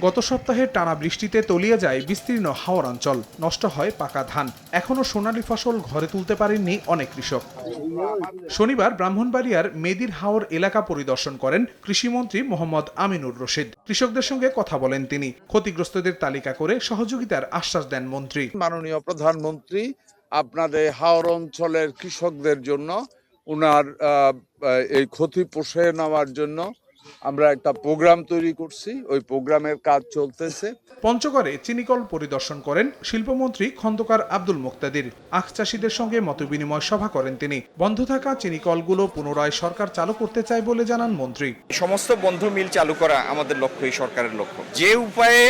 গত সপ্তাহে টানা বৃষ্টিতে তলিয়ে যায় বিস্তীর্ণ হাওর অঞ্চল, নষ্ট হয় পাকা ধান। এখনও সোনালী ফসল ঘরে তুলতে পারেননি অনেক কৃষক। শনিবার ব্রাহ্মণবাড়িয়ার মেদির হাওর এলাকা পরিদর্শন করেন কৃষিমন্ত্রী মোহাম্মদ আমিনুর রশিদ। কৃষকদের সঙ্গে কথা বলেন তিনি। ক্ষতিগ্রস্তদের তালিকা করে সহযোগিতার আশ্বাস দেন মন্ত্রী। মাননীয় প্রধানমন্ত্রী আপনাদের হাওর অঞ্চলের কৃষকদের জন্য উনার এই ক্ষতি পুষিয়ে নেওয়ার জন্য আমরা একটা প্রোগ্রাম তৈরি করছি। ওই প্রোগ্রামের কাজ চলতেছে। পঞ্চগড়ে চিনিকল পরিদর্শন করেন শিল্পমন্ত্রী খন্দকার আব্দুল মুক্তাদির। আখ চাষিদের সঙ্গে মতবিনিময় সভা করেন তিনি। বন্ধ থাকা চিনিকলগুলো পুনরায় সরকার চালু করতে চায় বলে জানান মন্ত্রী। সমস্ত বন্ধ মিল চালু করা আমাদের লক্ষ্য, এই সরকারের লক্ষ্য। যে উপায়ে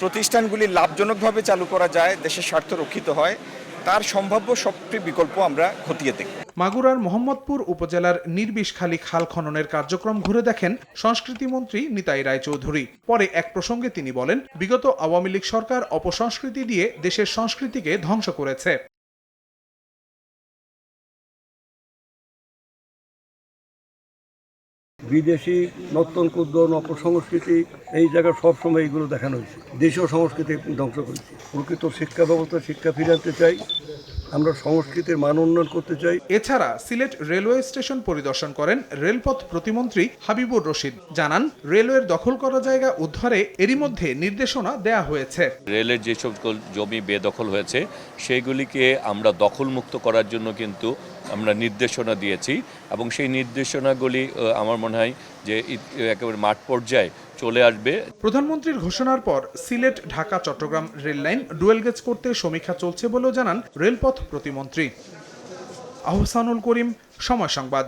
প্রতিষ্ঠানগুলি লাভজনকভাবে চালু করা যায়, দেশের স্বার্থ রক্ষিত হয়, তার সম্ভাব্য সবটি বিকল্প আমরা খতিয়ে দেখব। মাগুরার মোহাম্মদপুর উপজেলার নির্বিষখালী খাল খননের কার্যক্রম ঘুরে দেখেন সংস্কৃতি মন্ত্রী নিতাই রায়চৌধুরী। পরে এক প্রসঙ্গে তিনি বলেন, বিগত আওয়ামী লীগ সরকার অপসংস্কৃতি দিয়ে দেশের সংস্কৃতিকে ধ্বংস করেছে। বিদেশি নতুন কুদ্দন অপসংস্কৃতি এই জায়গায় সবসময় এইগুলো দেখানো হয়েছে। দেশীয় সংস্কৃতি ধ্বংস করেছে। প্রকৃত শিক্ষা ব্যবস্থা শিক্ষা ফিরে আনতে চাই, আমরা সংস্কৃতির মান উন্নয়ন করতে চাই। এছাড়া সিলেট রেলওয়ে স্টেশন পরিদর্শন করেন রেলপথ প্রতিমন্ত্রী হাবিবুর রশিদ। জানান, রেলওয়ের দখল করা জায়গা উদ্ধারে এরই মধ্যে নির্দেশনা দেয়া হয়েছে। রেলের যে সকল জমি বেদখল হয়েছে সেগুলিকে আমরা দখলমুক্ত করার জন্য কিন্তু আমরা নির্দেশনা দিয়েছি, এবং সেই নির্দেশনাগুলি আমার মনে হয় যে একেবারে মাঠ পর্যায়ে চলে আসবে। প্রধানমন্ত্রীর ঘোষণার পর Sylhet Dhaka Chattogram rail line dual gauge করতে সমীক্ষা চলছে বলেও জানান রেলপথ প্রতিমন্ত্রী। আহসানুল করিম, সময় সংবাদ।